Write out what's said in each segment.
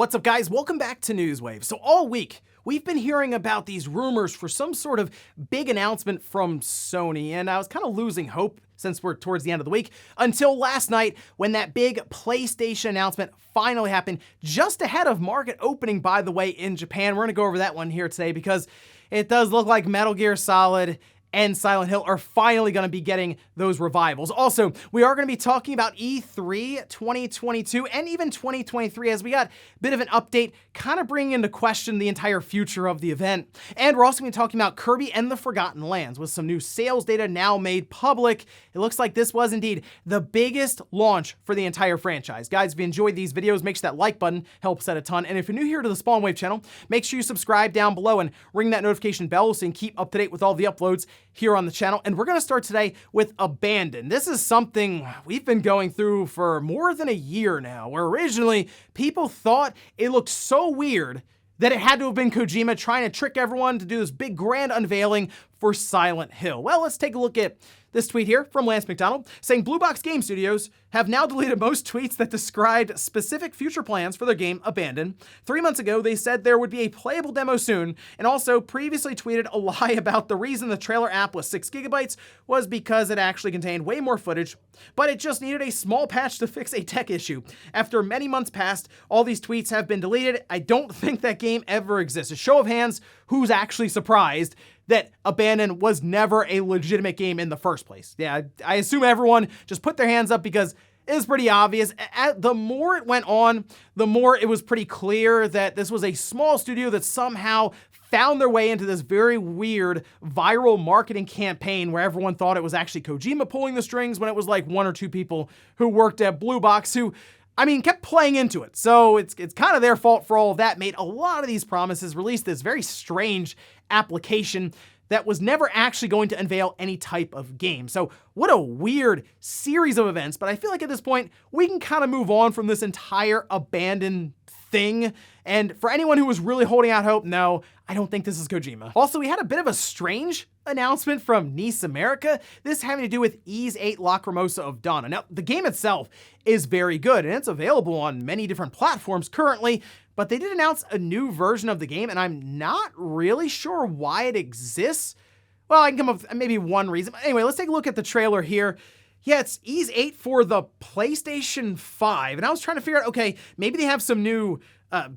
What's up, guys? Welcome back to Newswave. So all week, we've been hearing about these rumors for some sort of big announcement from Sony, and I was kind of losing hope since we're towards the end of the week, until last night when that big PlayStation announcement finally happened, just ahead of market opening, by the way, in Japan. We're gonna go over that one here today because it does look like Metal Gear Solid and Silent Hill are finally going to be getting those revivals. Also, we are going to be talking about E3 2022 and even 2023 as we got a bit of an update, kind of bringing into question the entire future of the event. And we're also going to be talking about Kirby and the Forgotten Lands with some new sales data now made public. It looks like this was indeed the biggest launch for the entire franchise. Guys, if you enjoyed these videos, make sure that like button helps out a ton. And if you're new here to the SpawnWave channel, make sure you subscribe down below and ring that notification bell so you can keep up to date with all the uploads here on the channel. And we're going to start today with Abandon. This is something we've been going through for more than a year now, where originally people thought it looked so weird that it had to have been Kojima trying to trick everyone to do this big grand unveiling for Silent Hill. Well, let's take a look at this tweet here from Lance McDonald saying Blue Box Game Studios have now deleted most tweets that described specific future plans for their game Abandon. 3 months ago, they said there would be a playable demo soon, and also previously tweeted a lie about the reason the trailer app was 6 gigabytes was because it actually contained way more footage, but it just needed a small patch to fix a tech issue. After many months passed, all these tweets have been deleted. I don't think that game ever exists. A show of hands, who's actually surprised that Abandon was never a legitimate game in the first place? Yeah, I assume everyone just put their hands up because it was pretty obvious. The more it went on, the more it was pretty clear that this was a small studio that somehow found their way into this very weird viral marketing campaign where everyone thought it was actually Kojima pulling the strings when it was like one or two people who worked at Blue Box who, I mean, kept playing into it. So it's kind of their fault for all of that, made a lot of these promises, released this very strange application that was never actually going to unveil any type of game. So what a weird series of events, but I feel like at this point, we can kind of move on from this entire Abandon thing. And for anyone who was really holding out hope, no, I don't think this is Kojima. Also, we had a bit of a strange announcement from Nice America, this having to do with Ys 8 Lacrimosa of Donna. Now, the game itself is very good, and it's available on many different platforms currently, but they did announce a new version of the game, and I'm not really sure why it exists. Well, I can come up with maybe one reason. But anyway, let's take a look at the trailer here. Yeah, it's Ys 8 for the PlayStation 5, and I was trying to figure out, okay, maybe they have some new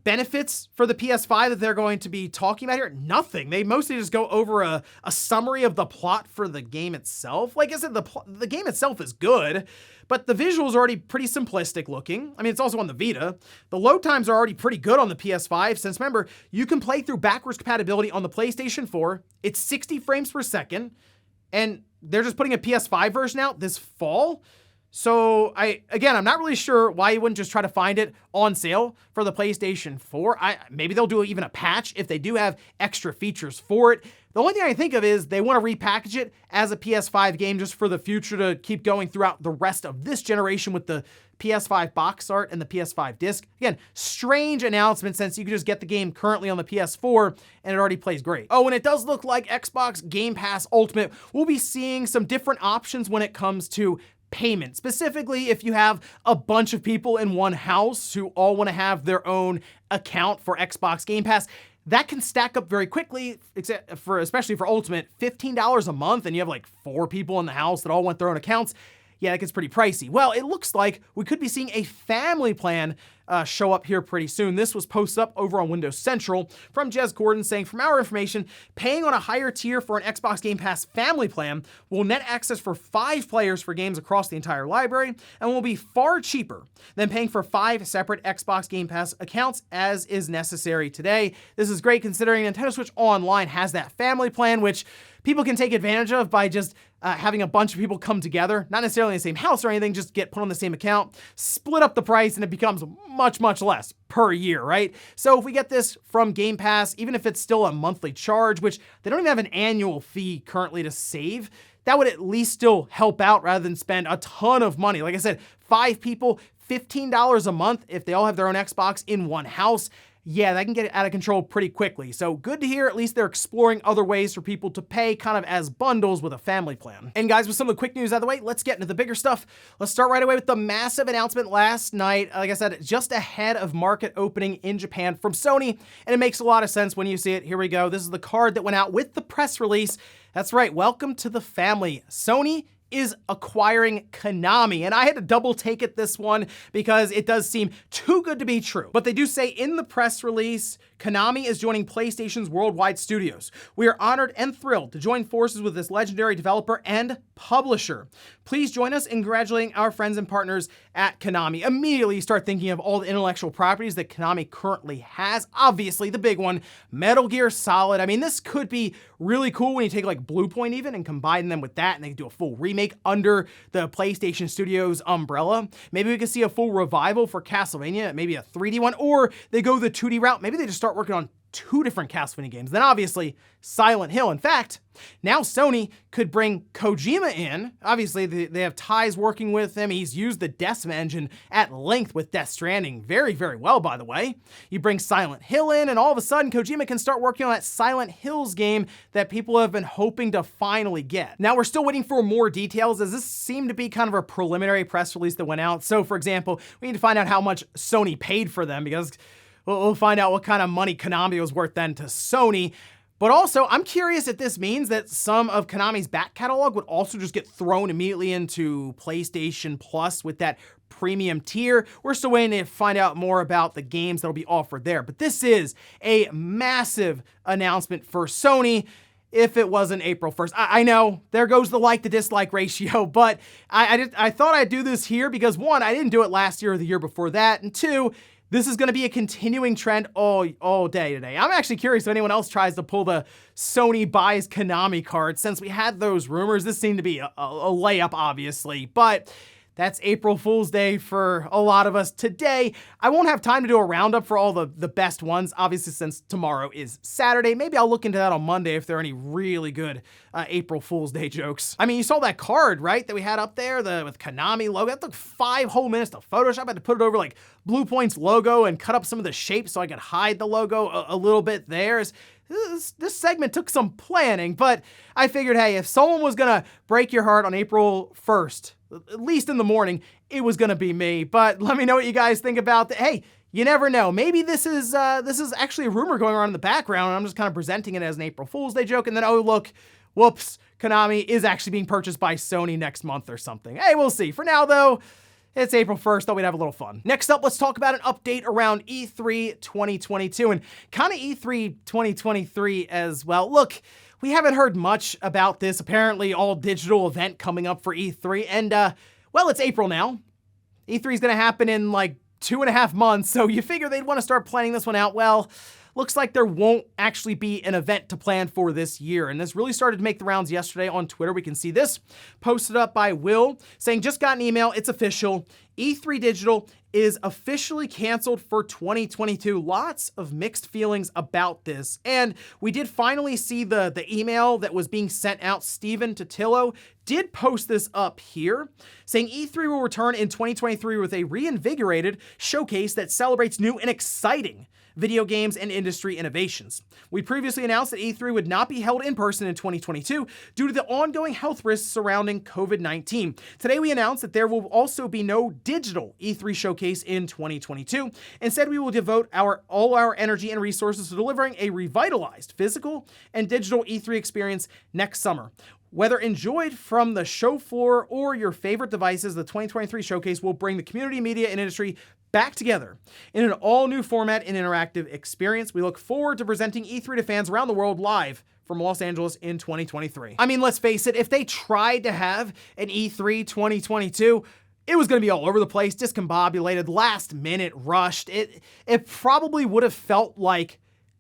benefits for the PS5 that they're going to be talking about here. Nothing. They mostly just go over a summary of the plot for the game itself. Like I said, the game itself is good, but the visuals are already pretty simplistic looking. I mean, it's also on the Vita. The load times are already pretty good on the PS5, since remember, you can play through backwards compatibility on the PlayStation 4. It's 60 frames per second, and they're just putting a PS5 version out this fall. So I'm not really sure why you wouldn't just try to find it on sale for the PlayStation 4. Maybe they'll do even a patch if they do have extra features for it. The only thing I think of is they want to repackage it as a PS5 game just for the future to keep going throughout the rest of this generation with the PS5 box art and the PS5 disc. Again, strange announcement since you can just get the game currently on the PS4 and it already plays great. Oh, and it does look like Xbox Game Pass Ultimate will be seeing some different options when it comes to payment. Specifically, if you have a bunch of people in one house who all want to have their own account for Xbox Game Pass, that can stack up very quickly, especially for Ultimate, $15 a month, and you have like 4 people in the house that all want their own accounts. Yeah, that gets pretty pricey. Well, it looks like we could be seeing a family plan show up here pretty soon. This was posted up over on Windows Central from Jez Gordon saying, from our information, paying on a higher tier for an Xbox Game Pass family plan will net access for 5 players for games across the entire library and will be far cheaper than paying for 5 separate Xbox Game Pass accounts as is necessary today. This is great considering Nintendo Switch Online has that family plan, which people can take advantage of by just having a bunch of people come together, not necessarily in the same house or anything, just get put on the same account, split up the price, and it becomes much, much less per year, right? So if we get this from Game Pass, even if it's still a monthly charge, which they don't even have an annual fee currently to save, that would at least still help out rather than spend a ton of money. Like I said, 5 people, $15 a month if they all have their own Xbox in one house. yeah, that can get out of control pretty quickly. So good to hear at least they're exploring other ways for people to pay kind of as bundles with a family plan. And guys, with some of the quick news out of the way, let's get into the bigger stuff. Let's start right away with the massive announcement last night, like I said, just ahead of market opening in Japan from Sony, and it makes a lot of sense when you see it. Here we go. This is the card that went out with the press release. That's right, welcome to the family. Sony is acquiring Konami. And I had to double take it this one because it does seem too good to be true. But they do say in the press release, Konami is joining PlayStation's worldwide studios. We are honored and thrilled to join forces with this legendary developer and publisher. Please join us in congratulating our friends and partners at Konami. Immediately start thinking of all the intellectual properties that Konami currently has. Obviously, the big one, Metal Gear Solid. I mean, this could be really cool when you take like Blue Point even and combine them with that and they can do a full remake under the PlayStation Studios umbrella. Maybe we could see a full revival for Castlevania, maybe a 3D one, or they go the 2D route. Maybe they just start working on 2 different Castlevania games. Then obviously Silent Hill. In fact, now Sony could bring Kojima in. Obviously they have ties working with him. He's used the Decima engine at length with Death Stranding very, very well, by the way. You bring Silent Hill in and all of a sudden Kojima can start working on that Silent Hills game that people have been hoping to finally get. Now we're still waiting for more details as this seemed to be kind of a preliminary press release that went out. So for example, we need to find out how much Sony paid for them because we'll find out what kind of money Konami was worth then to Sony. But also, I'm curious if this means that some of Konami's back catalog would also just get thrown immediately into PlayStation Plus with that premium tier. We're still waiting to find out more about the games that'll be offered there. But this is a massive announcement for Sony. If it wasn't April 1st. I know, there goes the like to dislike ratio, but I thought I'd do this here because 1, I didn't do it last year or the year before that, and 2, this is gonna be a continuing trend all day today. I'm actually curious if anyone else tries to pull the Sony buys Konami card. Since we had those rumors, this seemed to be a layup, obviously, but that's April Fool's Day for a lot of us today. I won't have time to do a roundup for all the best ones, obviously, since tomorrow is Saturday. Maybe I'll look into that on Monday if there are any really good April Fool's Day jokes. I mean, you saw that card, right, that we had up there, with Konami logo. That took 5 whole minutes to Photoshop. I had to put it over like Blue Point's logo and cut up some of the shapes so I could hide the logo a little bit there. This segment took some planning, but I figured, hey, if someone was gonna break your heart on April 1st, at least in the morning, it was gonna be me. But let me know what you guys think about that. Hey, you never know. Maybe this is actually a rumor going around in the background, and I'm just kind of presenting it as an April Fool's Day joke, and then, oh, look, whoops, Konami is actually being purchased by Sony next month or something. Hey, we'll see. For now, though, it's April 1st, thought we'd have a little fun. Next up, let's talk about an update around E3 2022 and kind of E3 2023 as well. Look, we haven't heard much about this apparently all digital event coming up for E3, and well, it's April now. E3 is gonna happen in like 2.5 months, so you figure they'd want to start planning this one out. Well, looks like there won't actually be an event to plan for this year. And this really started to make the rounds yesterday on Twitter. We can see this posted up by Will saying, just got an email, it's official. E3 Digital is officially canceled for 2022. Lots of mixed feelings about this. And we did finally see the email that was being sent out. Steven Totillo did post this up here, saying E3 will return in 2023 with a reinvigorated showcase that celebrates new and exciting video games and industry innovations. We previously announced that E3 would not be held in person in 2022 due to the ongoing health risks surrounding COVID-19. Today we announced that there will also be no digital E3 showcase in 2022. Instead, we will devote all our energy and resources to delivering a revitalized physical and digital E3 experience next summer. Whether enjoyed from the show floor or your favorite devices, the 2023 showcase will bring the community, media, and industry back together in an all-new format and interactive experience. We look forward to presenting E3 to fans around the world live from Los Angeles in 2023. I mean, let's face it, if they tried to have an E3 2022, it was going to be all over the place, discombobulated, last minute, rushed. It probably would have felt like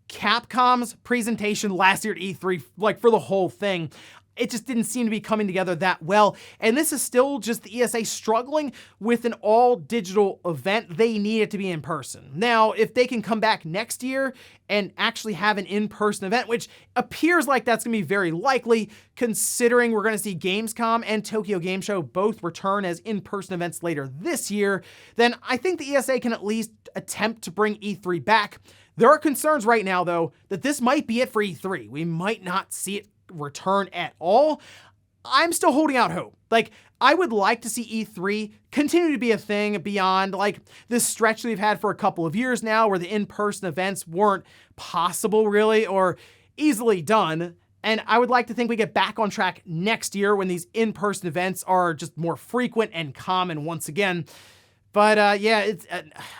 Capcom's presentation last year at E3, like for the whole thing. it just didn't seem to be coming together that well. And this is still just the ESA struggling with an all-digital event. They need it to be in person. Now, if they can come back next year and actually have an in-person event, which appears like that's going to be very likely, considering we're going to see Gamescom and Tokyo Game Show both return as in-person events later this year, then I think the ESA can at least attempt to bring E3 back. There are concerns right now, though, that this might be it for E3. We might not see it return at all. I'm still holding out hope. Like, I would like to see E3 continue to be a thing beyond like this stretch that we've had for a couple of years now where the in-person events weren't possible really or easily done. And I would like to think we get back on track next year when these in-person events are just more frequent and common once again. But yeah, it's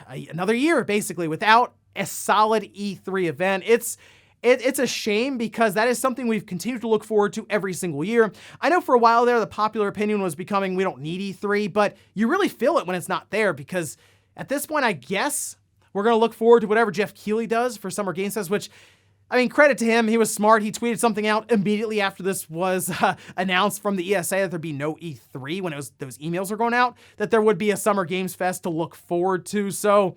another year basically without a solid E3 event. It's a shame because that is something we've continued to look forward to every single year. I know for a while there, the popular opinion was becoming we don't need E3, but you really feel it when it's not there because at this point, I guess we're going to look forward to whatever Jeff Keighley does for Summer Game Fest, which, I mean, credit to him. He was smart. He tweeted something out immediately after this was announced from the ESA that there'd be no E3 when those emails were going out, that there would be a Summer Games Fest to look forward to. So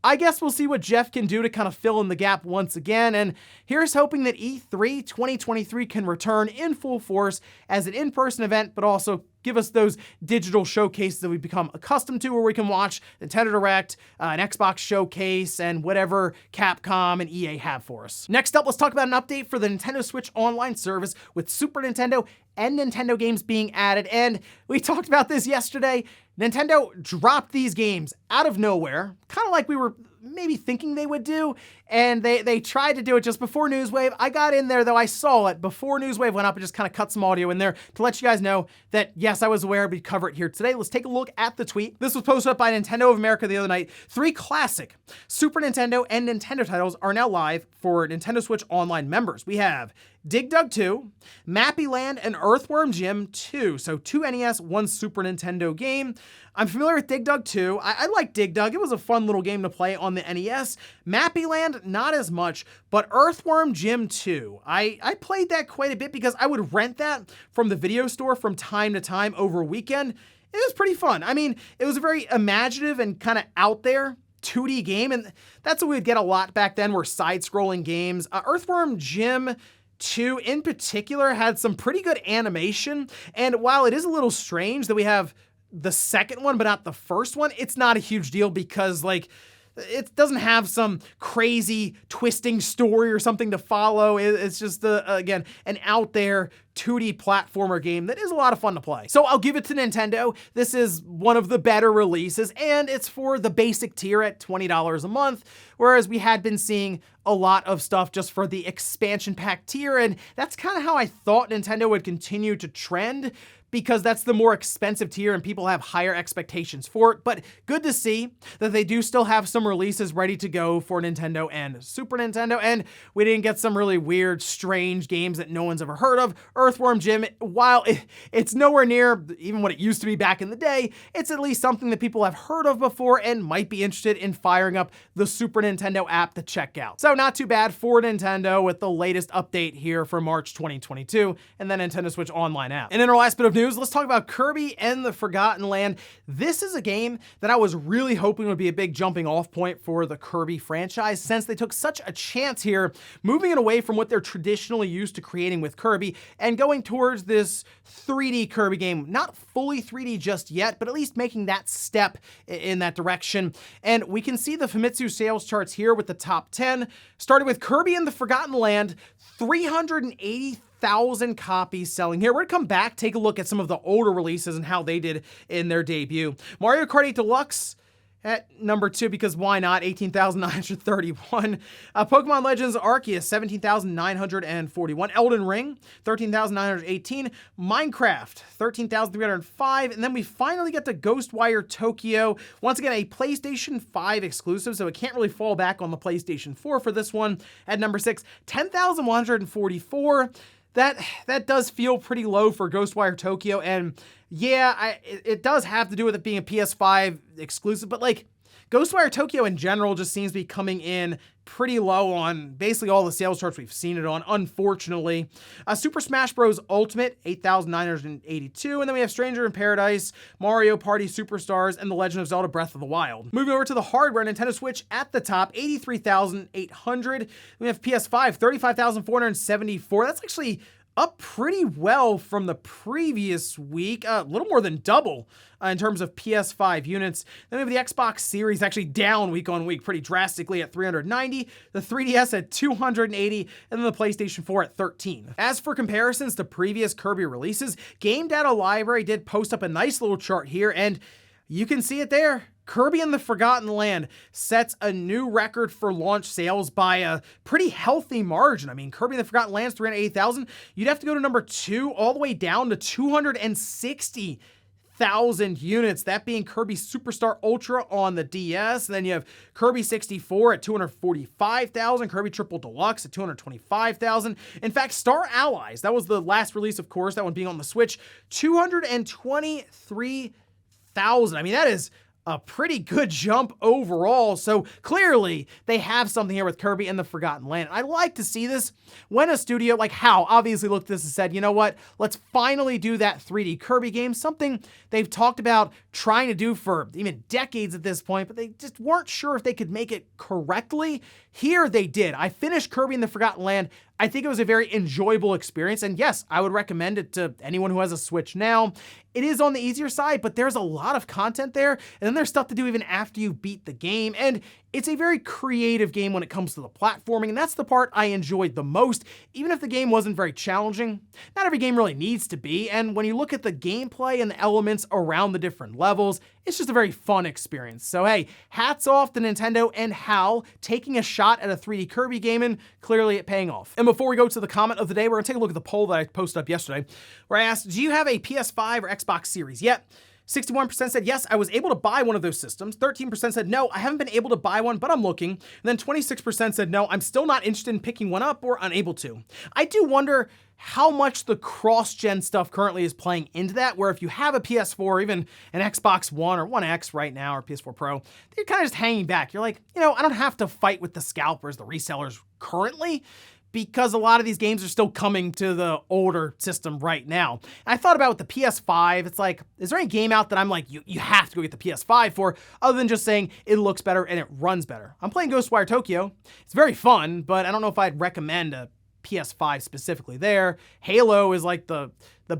I guess we'll see what Jeff can do to kind of fill in the gap once again, and here's hoping that E3 2023 can return in full force as an in-person event, but also give us those digital showcases that we've become accustomed to where we can watch Nintendo Direct, an Xbox showcase, and whatever Capcom and EA have for us. Next up, let's talk about an update for the Nintendo Switch Online service with Super Nintendo and Nintendo games being added, and we talked about this yesterday. Nintendo dropped these games out of nowhere, kind of like we were maybe thinking they would do, and they tried to do it just before Newswave. I got in there, though, I saw it before Newswave went up and just kind of cut some audio in there to let you guys know that, yes, I was aware we'd cover it here today. Let's take a look at the tweet. This was posted up by Nintendo of America the other night. 3 classic Super Nintendo and Nintendo titles are now live for Nintendo Switch Online members. We have Dig Dug 2, Mappy Land, and Earthworm Jim 2. So 2 NES, 1 Super Nintendo game. I'm familiar with Dig Dug 2. I like Dig Dug. It was a fun little game to play on the NES. Mappy Land, not as much, but Earthworm Jim 2. I played that quite a bit because I would rent that from the video store from time to time over a weekend. It was pretty fun. I mean, it was a very imaginative and kind of out there 2D game, and that's what we'd get a lot back then were side-scrolling games. Earthworm Jim 2 in particular had some pretty good animation, and while it is a little strange that we have the second one but not the first one, it's not a huge deal because like it doesn't have some crazy twisting story or something to follow. It's just, again, an out there 2D platformer game that is a lot of fun to play. So I'll give it to Nintendo. This is one of the better releases, and it's for the basic tier at $20 a month, whereas we had been seeing a lot of stuff just for the expansion pack tier, and that's kind of how I thought Nintendo would continue to trend, because that's the more expensive tier and people have higher expectations for it. But good to see that they do still have some releases ready to go for Nintendo and Super Nintendo, and we didn't get some really weird, strange games that no one's ever heard of. Earthworm Jim, while it's nowhere near even what it used to be back in the day, it's at least something that people have heard of before and might be interested in firing up the Super Nintendo app to check out. So not too bad for Nintendo with the latest update here for March 2022 and the Nintendo Switch Online app. And in our last bit of news, let's talk about Kirby and the Forgotten Land. This is a game that I was really hoping would be a big jumping off point for the Kirby franchise, since they took such a chance here, moving it away from what they're traditionally used to creating with Kirby and going towards this 3D Kirby game. Not fully 3D just yet, but at least making that step in that direction. And we can see the Famitsu sales charts here with the top 10. Started with Kirby and the Forgotten Land, 380,000 copies selling here. We're gonna come back, take a look at some of the older releases and how they did in their debut. Mario Kart 8 Deluxe at number 2, because why not? 18,931. Pokemon Legends Arceus, 17,941. Elden Ring, 13,918. Minecraft, 13,305. And then we finally get to Ghostwire Tokyo. Once again, a PlayStation 5 exclusive, so it can't really fall back on the PlayStation 4 for this one. At number 6, 10,144. That does feel pretty low for Ghostwire Tokyo, and yeah, it does have to do with it being a PS5 exclusive, but like, Ghostwire Tokyo in general just seems to be coming in pretty low on basically all the sales charts we've seen it on, unfortunately. Super Smash Bros. Ultimate, 8,982, and then we have Stranger in Paradise, Mario Party Superstars, and The Legend of Zelda Breath of the Wild. Moving over to the hardware, Nintendo Switch at the top, 83,800. We have PS5, 35,474. That's actually up pretty well from the previous week, a little more than double in terms of PS5 units. Then we have the Xbox Series actually down week on week pretty drastically at 390, the 3DS at 280, and then the PlayStation 4 at 13. As for comparisons to previous Kirby releases, Game Data Library did post up a nice little chart here, and you can see it there. Kirby and the Forgotten Land sets a new record for launch sales by a pretty healthy margin. I mean, Kirby and the Forgotten Land's 380,000. You'd have to go to number 2 all the way down to 260,000 units, that being Kirby Superstar Ultra on the DS. And then you have Kirby 64 at 245,000, Kirby Triple Deluxe at 225,000. In fact, Star Allies, that was the last release, of course, that one being on the Switch, 223,000. I mean, that is a pretty good jump overall. So clearly they have something here with Kirby and the Forgotten Land. I like to see this when a studio like HAL obviously looked at this and said, you know what, let's finally do that 3D Kirby game, something they've talked about trying to do for even decades at this point, but they just weren't sure if they could make it correctly. Here they did. I finished Kirby and the Forgotten Land. I think it was a very enjoyable experience, and yes, I would recommend it to anyone who has a Switch now. It is on the easier side, but there's a lot of content there, and then there's stuff to do even after you beat the game, and it's a very creative game when it comes to the platforming, and that's the part I enjoyed the most, even if the game wasn't very challenging. Not every game really needs to be, and when you look at the gameplay and the elements around the different levels, it's just a very fun experience. So hey, hats off to Nintendo and HAL taking a shot at a 3D Kirby game, and clearly it paying off. And before we go to the comment of the day, we're gonna take a look at the poll that I posted up yesterday, where I asked, do you have a PS5 or Xbox Series yet? 61% said yes, I was able to buy one of those systems. 13% said no, I haven't been able to buy one, but I'm looking. And then 26% said no, I'm still not interested in picking one up or unable to. I do wonder how much the cross-gen stuff currently is playing into that, where if you have a PS4 or even an Xbox One or One X right now or PS4 Pro, they're kind of just hanging back. You're like, you know, I don't have to fight with the scalpers, the resellers currently, because a lot of these games are still coming to the older system right now. And I thought about with the PS5, it's like, is there any game out that I'm like, you have to go get the PS5 for, other than just saying it looks better and it runs better? I'm playing Ghostwire Tokyo. It's very fun, but I don't know if I'd recommend a PS5 specifically there. Halo is like the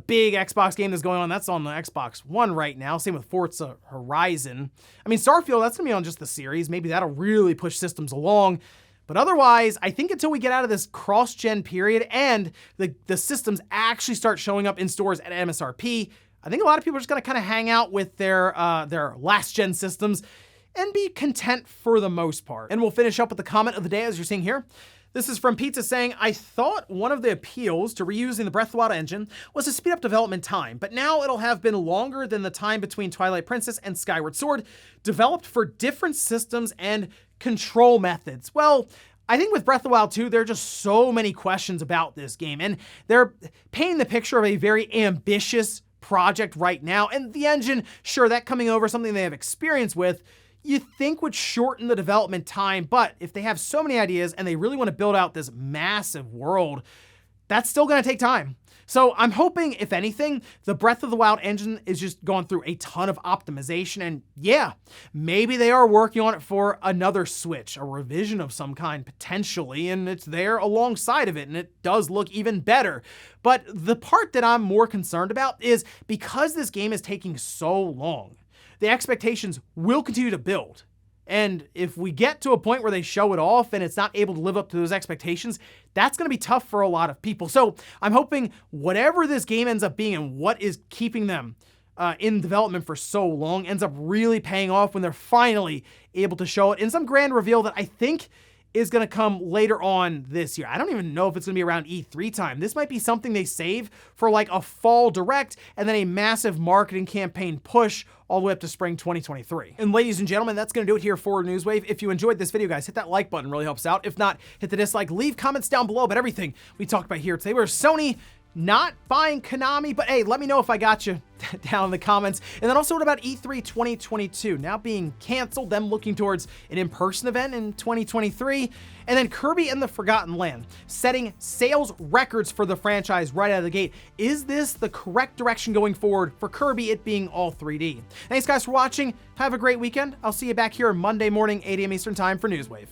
big Xbox game that's going on. That's on the Xbox One right now. Same with Forza Horizon. I mean, Starfield, that's gonna be on just the series. Maybe that'll really push systems along. But otherwise, I think until we get out of this cross-gen period and the systems actually start showing up in stores at MSRP, I think a lot of people are just gonna kind of hang out with their last-gen systems and be content for the most part. And we'll finish up with the comment of the day as you're seeing here. This is from Pizza saying, I thought one of the appeals to reusing the Breath of the Wild engine was to speed up development time, but now it'll have been longer than the time between Twilight Princess and Skyward Sword, developed for different systems and control methods. Well, I think with Breath of the Wild 2, there are just so many questions about this game, and they're painting the picture of a very ambitious project right now, and the engine, sure, that coming over something they have experience with, you think would shorten the development time, but if they have so many ideas and they really want to build out this massive world, that's still going to take time. So I'm hoping, if anything, the Breath of the Wild engine is just going through a ton of optimization, and yeah, maybe they are working on it for another Switch, a revision of some kind potentially, and it's there alongside of it, and it does look even better. But the part that I'm more concerned about is because this game is taking so long, the expectations will continue to build. And if we get to a point where they show it off and it's not able to live up to those expectations, that's going to be tough for a lot of people. So I'm hoping whatever this game ends up being and what is keeping them in development for so long ends up really paying off when they're finally able to show it in some grand reveal that I think is going to come later on this year. I don't even know if it's going to be around E3 time. This might be something they save for like a fall direct and then a massive marketing campaign push all the way up to spring 2023. And ladies and gentlemen, that's going to do it here for Newswave. If you enjoyed this video, guys, hit that like button, really helps out. If not, hit the dislike, leave comments down below about everything we talked about here today. We're Sony not buying Konami, but hey, let me know if I got you down in the comments. And then also, what about E3 2022 now being canceled, them looking towards an in-person event in 2023, and then Kirby and the Forgotten Land setting sales records for the franchise right out of the gate. Is this the correct direction going forward for Kirby, it being all 3D? Thanks guys for watching. Have a great weekend. I'll see you back here Monday morning, 8 a.m. Eastern time for Newswave.